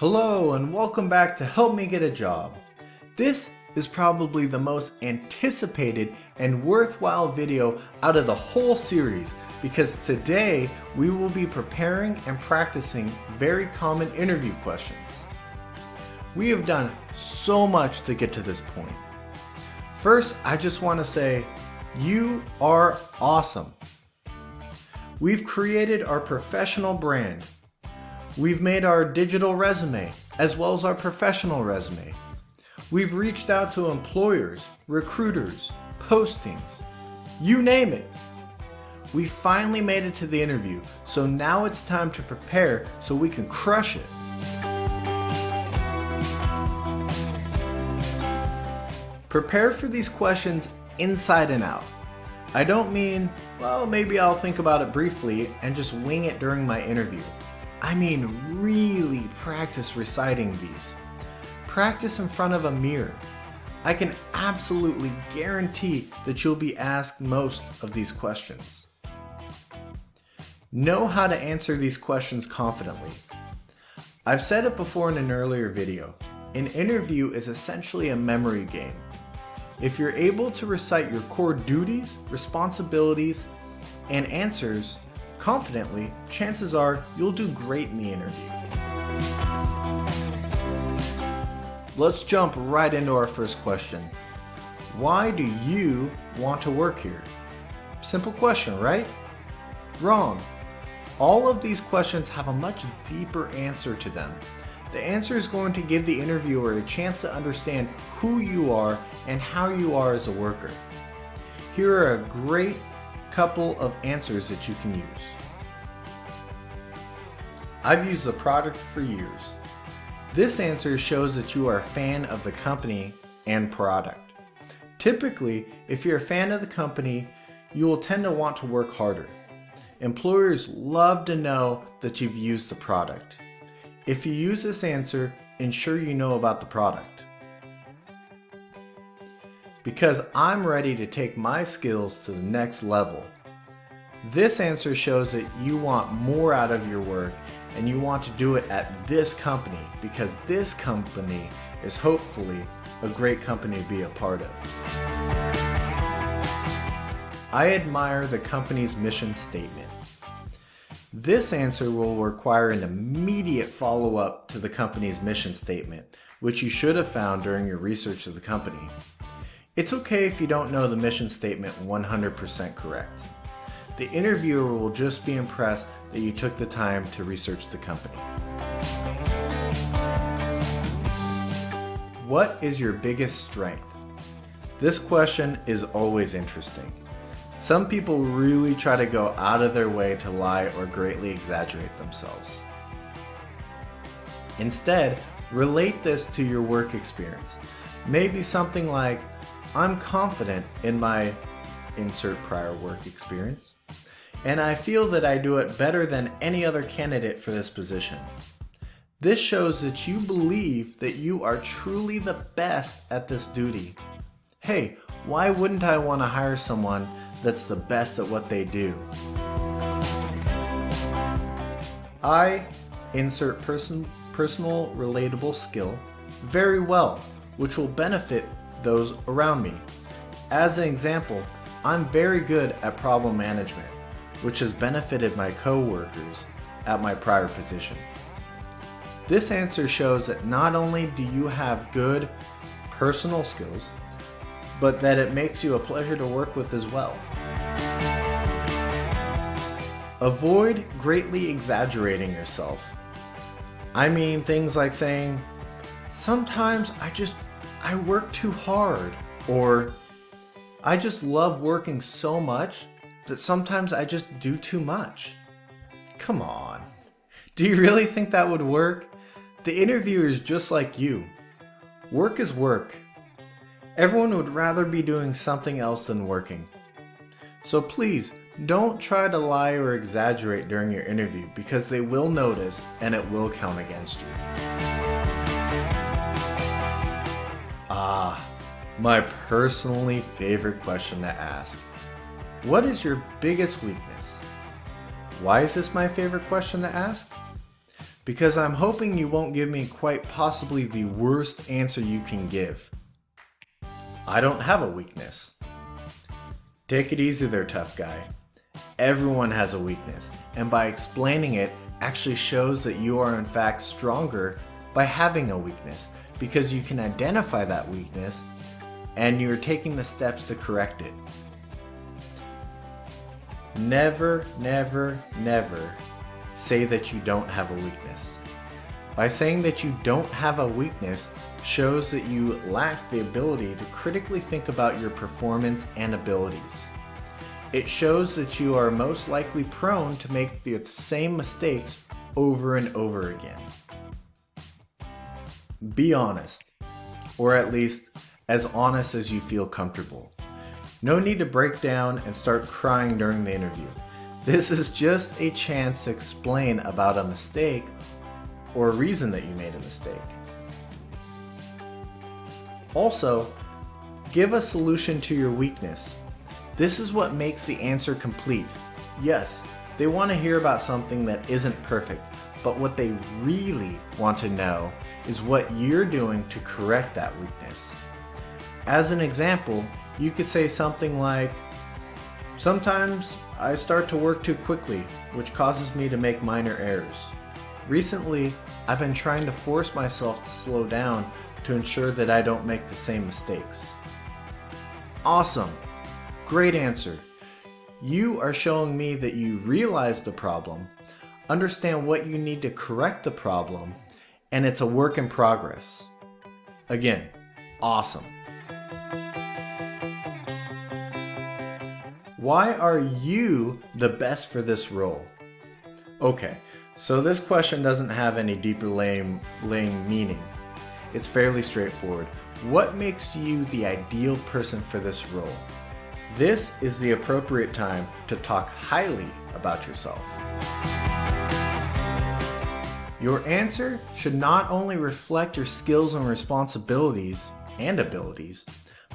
Hello and welcome back to Help Me Get a Job. This is probably the most anticipated and worthwhile video out of the whole series because today we will be preparing and practicing very common interview questions. We have done so much to get to this point. First, I just want to say, you are awesome. We've created our professional brand. We've made our digital resume as well as our professional resume. We've reached out to employers, recruiters, postings, you name it. We finally made it to the interview, so now it's time to prepare so we can crush it. Prepare for these questions inside and out. I don't mean, well, maybe I'll think about it briefly and just wing it during my interview. I mean really practice reciting these. Practice in front of a mirror. I can absolutely guarantee that you'll be asked most of these questions. Know how to answer these questions confidently. I've said it before in an earlier video. An interview is essentially a memory game. If you're able to recite your core duties, responsibilities, and answers confidently, chances are you'll do great in the interview. Let's jump right into our first question. Why do you want to work here? Simple question, right? Wrong. All of these questions have a much deeper answer to them. The answer is going to give the interviewer a chance to understand who you are and how you are as a worker. Here are a great couple of answers that you can use. I've used the product for years. This answer shows that you are a fan of the company and product. Typically, if you're a fan of the company, you will tend to want to work harder. Employers love to know that you've used the product. If you use this answer, ensure you know about the product. Because I'm ready to take my skills to the next level. This answer shows that you want more out of your work and you want to do it at this company because this company is hopefully a great company to be a part of. I admire the company's mission statement. This answer will require an immediate follow-up to the company's mission statement, which you should have found during your research of the company. It's okay if you don't know the mission statement 100% correct. The interviewer will just be impressed that you took the time to research the company. What is your biggest strength? This question is always interesting. Some people really try to go out of their way to lie or greatly exaggerate themselves. Instead, relate this to your work experience. Maybe something like, I'm confident in my insert prior work experience, and I feel that I do it better than any other candidate for this position. This shows that you believe that you are truly the best at this duty. Hey, why wouldn't I want to hire someone that's the best at what they do? I insert personal relatable skill very well, which will benefit those around me. As an example, I'm very good at problem management, which has benefited my co-workers at my prior position. This answer shows that not only do you have good personal skills, but that it makes you a pleasure to work with as well. Avoid greatly exaggerating yourself. I mean things like saying, sometimes I work too hard, or I just love working so much that sometimes I just do too much. Come on. Do you really think that would work? The interviewer is just like you. Work is work. Everyone would rather be doing something else than working. So please, don't try to lie or exaggerate during your interview because they will notice and it will count against you. My personally favorite question to ask. What is your biggest weakness? Why is this my favorite question to ask? because I'm hoping you won't give me quite possibly the worst answer you can give. I don't have a weakness. Take it easy there, tough guy. Everyone has a weakness, and by explaining it actually shows that you are in fact stronger by having a weakness, because you can identify that weakness and you're taking the steps to correct it. Never, never, never say that you don't have a weakness. By saying that you don't have a weakness shows that you lack the ability to critically think about your performance and abilities. It shows that you are most likely prone to make the same mistakes over and over again. Be honest, or at least as honest as you feel comfortable. No need to break down and start crying during the interview. This is just a chance to explain about a mistake or a reason that you made a mistake. Also, give a solution to your weakness. This is what makes the answer complete. Yes, they want to hear about something that isn't perfect, but what they really want to know is what you're doing to correct that weakness. As an example, you could say something like, "Sometimes I start to work too quickly, which causes me to make minor errors. Recently, I've been trying to force myself to slow down to ensure that I don't make the same mistakes." Awesome! Great answer. You are showing me that you realize the problem, understand what you need to correct the problem, and it's a work in progress. Again, awesome. Why are you the best for this role? Okay, so this question doesn't have any deeper laying meaning. It's fairly straightforward. What makes you the ideal person for this role? This is the appropriate time to talk highly about yourself. Your answer should not only reflect your skills and responsibilities and abilities,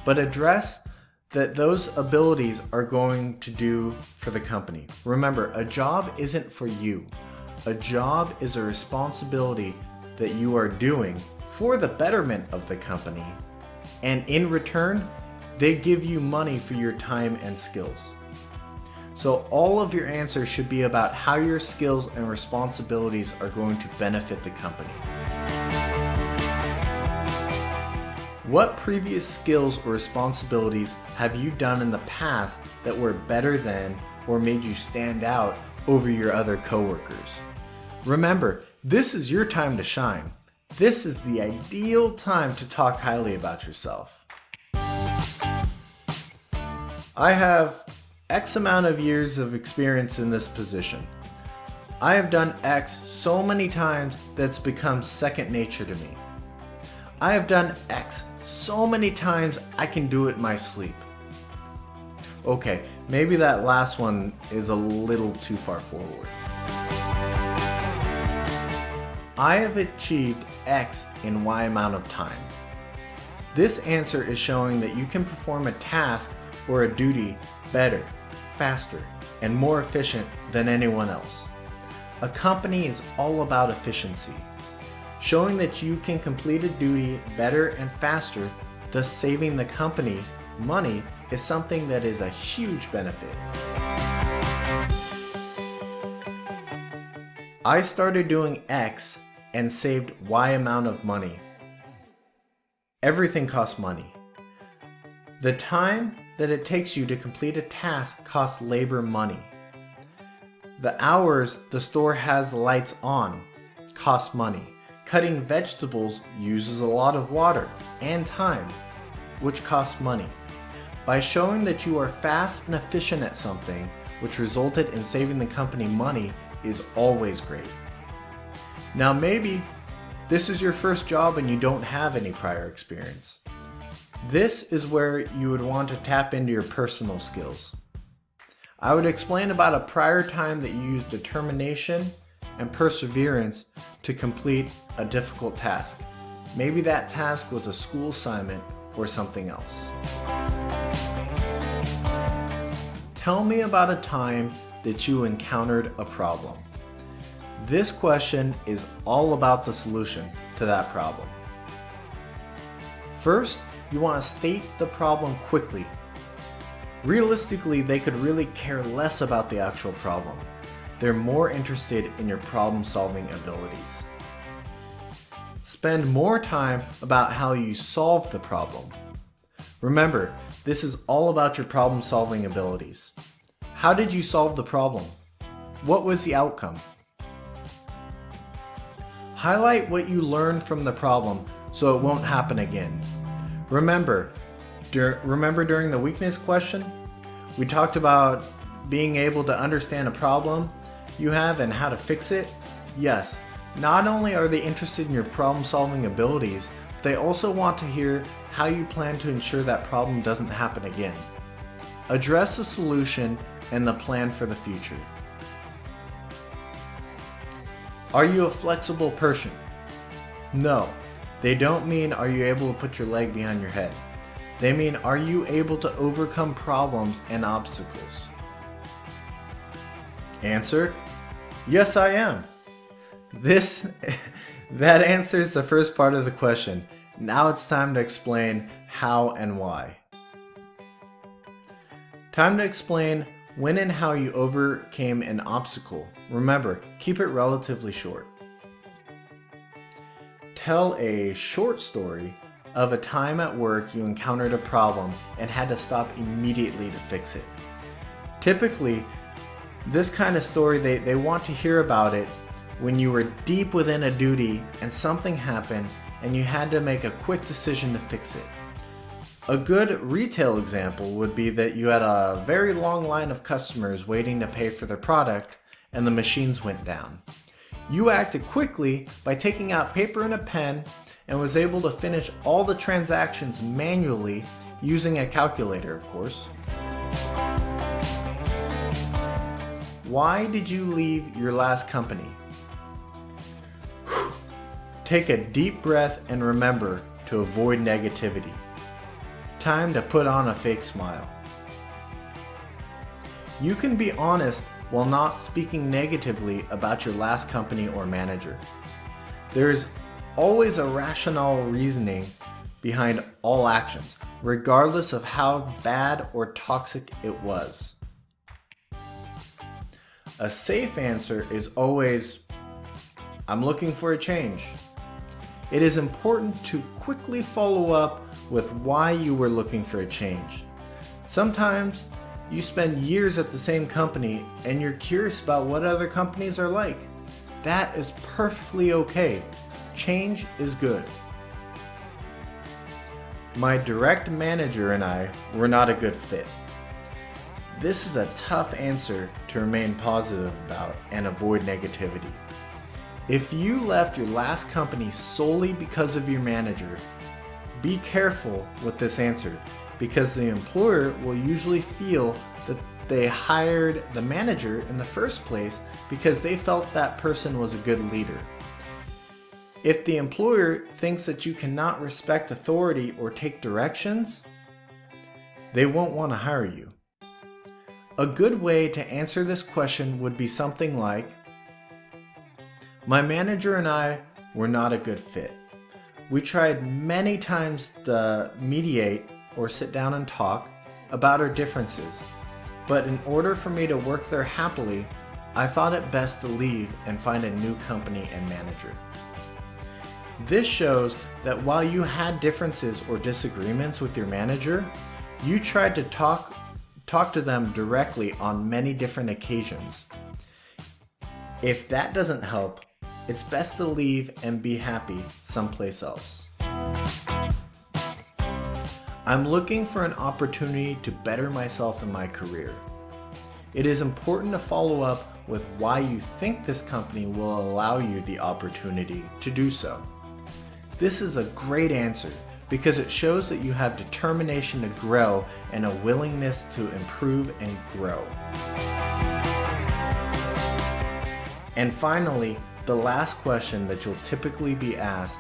but address that those abilities are going to do for the company. Remember, a job isn't for you. A job is a responsibility that you are doing for the betterment of the company, and in return, they give you money for your time and skills. So all of your answers should be about how your skills and responsibilities are going to benefit the company. What previous skills or responsibilities have you done in the past that were better than or made you stand out over your other coworkers? Remember, this is your time to shine. This is the ideal time to talk highly about yourself. I have X amount of years of experience in this position. I have done X so many times that it's become second nature to me. I have done X so many times I can do it in my sleep. Okay, maybe that last one is a little too far forward. I have achieved X in Y amount of time. This answer is showing that you can perform a task or a duty better, faster, and more efficient than anyone else. A company is all about efficiency. Showing that you can complete a duty better and faster, thus saving the company money, is something that is a huge benefit. I started doing X and saved Y amount of money. Everything costs money. The time that it takes you to complete a task costs labor money. The hours the store has the lights on cost money. Cutting vegetables uses a lot of water and time, which costs money. By showing that you are fast and efficient at something, which resulted in saving the company money, is always great. Now maybe this is your first job and you don't have any prior experience. This is where you would want to tap into your personal skills. I would explain about a prior time that you used determination and perseverance to complete a difficult task. Maybe that task was a school assignment or something else. Tell me about a time that you encountered a problem. This question is all about the solution to that problem. First, you want to state the problem quickly. Realistically, they could really care less about the actual problem. They're more interested in your problem-solving abilities. Spend more time about how you solve the problem. Remember, this is all about your problem-solving abilities. How did you solve the problem? What was the outcome? Highlight what you learned from the problem so it won't happen again. Remember during the weakness question, we talked about being able to understand a problem you have and how to fix it. Yes, not only are they interested in your problem-solving abilities, they also want to hear how you plan to ensure that problem doesn't happen again. Address the solution and the plan for the future. Are you a flexible person? No, they don't mean are you able to put your leg behind your head. They mean are you able to overcome problems and obstacles? Answer: yes, I am. That answers the first part of the question. Now it's time to explain how and why. Time to explain when and how you overcame an obstacle. Remember, keep it relatively short. Tell a short story of a time at work you encountered a problem and had to stop immediately to fix it. Typically, this kind of story, they want to hear about it when you were deep within a duty and something happened and you had to make a quick decision to fix it. A good retail example would be that you had a very long line of customers waiting to pay for their product and the machines went down. You acted quickly by taking out paper and a pen and was able to finish all the transactions manually using a calculator, of course. Why did you leave your last company? Take a deep breath and remember to avoid negativity. Time to put on a fake smile. You can be honest while not speaking negatively about your last company or manager. There is always a rational reasoning behind all actions, regardless of how bad or toxic it was. A safe answer is always, I'm looking for a change. It is important to quickly follow up with why you were looking for a change. Sometimes you spend years at the same company and you're curious about what other companies are like. That is perfectly okay. Change is good. My direct manager and I were not a good fit. This is a tough answer to remain positive about and avoid negativity. If you left your last company solely because of your manager, be careful with this answer because the employer will usually feel that they hired the manager in the first place because they felt that person was a good leader. If the employer thinks that you cannot respect authority or take directions, they won't want to hire you. A good way to answer this question would be something like, my manager and I were not a good fit. We tried many times to mediate or sit down and talk about our differences, but in order for me to work there happily, I thought it best to leave and find a new company and manager. This shows that while you had differences or disagreements with your manager, you tried to talk to them directly on many different occasions. If that doesn't help, it's best to leave and be happy someplace else. I'm looking for an opportunity to better myself in my career. It is important to follow up with why you think this company will allow you the opportunity to do so. This is a great answer because it shows that you have determination to grow and a willingness to improve and grow. And finally, the last question that you'll typically be asked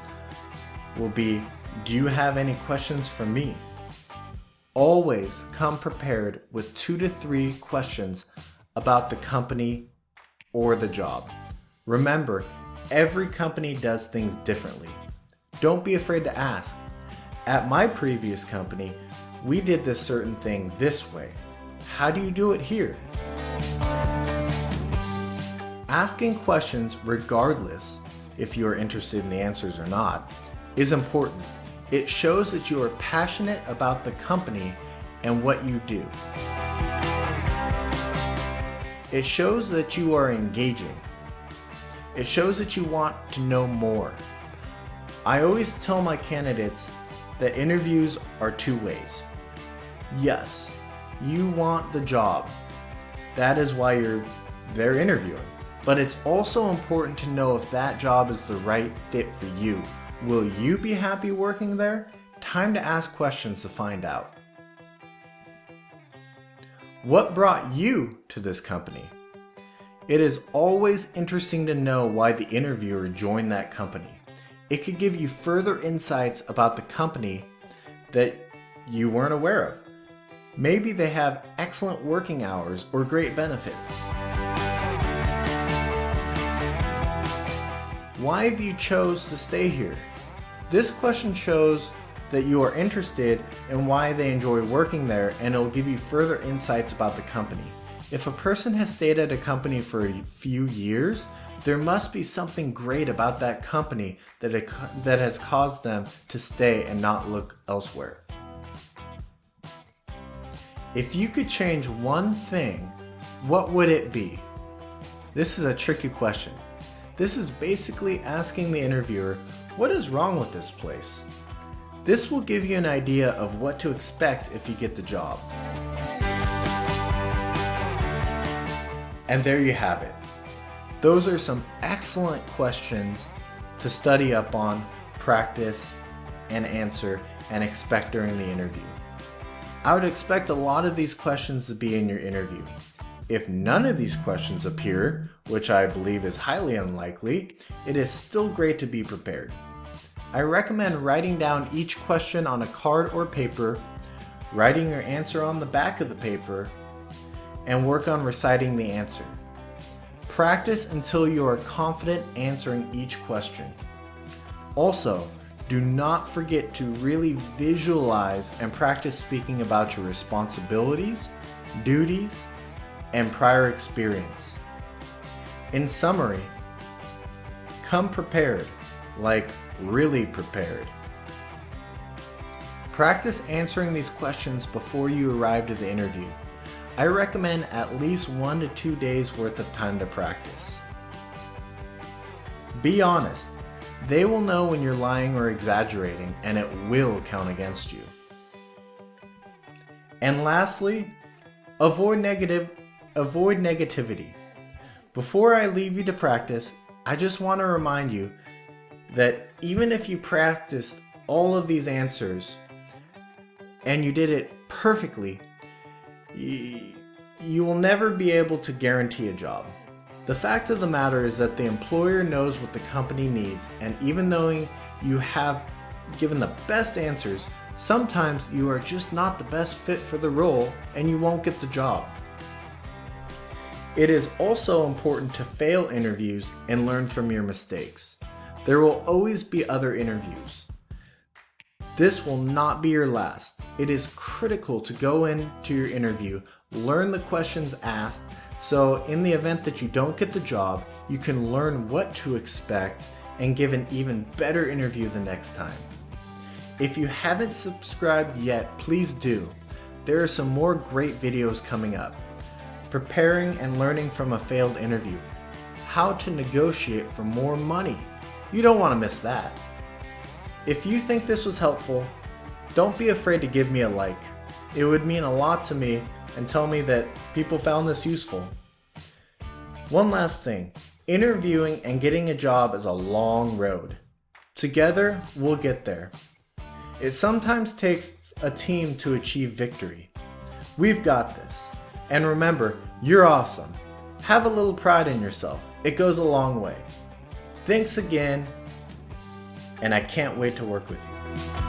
will be, do you have any questions for me? Always come prepared with 2 to 3 questions about the company or the job. Remember, every company does things differently. Don't be afraid to ask. At my previous company, we did this certain thing this way. How do you do it here? Asking questions, regardless if you are interested in the answers or not, is important. It shows that you are passionate about the company and what you do. It shows that you are engaging. It shows that you want to know more. I always tell my candidates that interviews are two ways. Yes, you want the job. That is why you're there interviewing. But it's also important to know if that job is the right fit for you. Will you be happy working there? Time to ask questions to find out. What brought you to this company? It is always interesting to know why the interviewer joined that company. It could give you further insights about the company that you weren't aware of. Maybe they have excellent working hours or great benefits. Why have you chose to stay here? This question shows that you are interested in why they enjoy working there, and it will give you further insights about the company. If a person has stayed at a company for a few years, there must be something great about that company that has caused them to stay and not look elsewhere. If you could change one thing, what would it be? This is a tricky question. This is basically asking the interviewer, what is wrong with this place? This will give you an idea of what to expect if you get the job. And there you have it. Those are some excellent questions to study up on, practice, and answer, and expect during the interview. I would expect a lot of these questions to be in your interview. If none of these questions appear, which I believe is highly unlikely, it is still great to be prepared. I recommend writing down each question on a card or paper, writing your answer on the back of the paper, and work on reciting the answer. Practice until you are confident answering each question. Also, do not forget to really visualize and practice speaking about your responsibilities, duties, and prior experience. In summary, come prepared, like really prepared. Practice answering these questions before you arrive to the interview. I recommend at least 1 to 2 days worth of time to practice. Be honest. They will know when you're lying or exaggerating, and it will count against you. And lastly, avoid negativity. Before I leave you to practice, I just want to remind you that even if you practiced all of these answers and you did it perfectly, you will never be able to guarantee a job. The fact of the matter is that the employer knows what the company needs, and even though you have given the best answers, sometimes you are just not the best fit for the role and you won't get the job. It is also important to fail interviews and learn from your mistakes. There will always be other interviews. This will not be your last. It is critical to go into your interview, learn the questions asked, so in the event that you don't get the job, you can learn what to expect and give an even better interview the next time. If you haven't subscribed yet, please do. There are some more great videos coming up. Preparing and learning from a failed interview. How to negotiate for more money. You don't want to miss that. If you think this was helpful, don't be afraid to give me a like. It would mean a lot to me and tell me that people found this useful. One last thing, interviewing and getting a job is a long road. Together, we'll get there. It sometimes takes a team to achieve victory. We've got this. And remember, you're awesome. Have a little pride in yourself. It goes a long way. Thanks again, and I can't wait to work with you.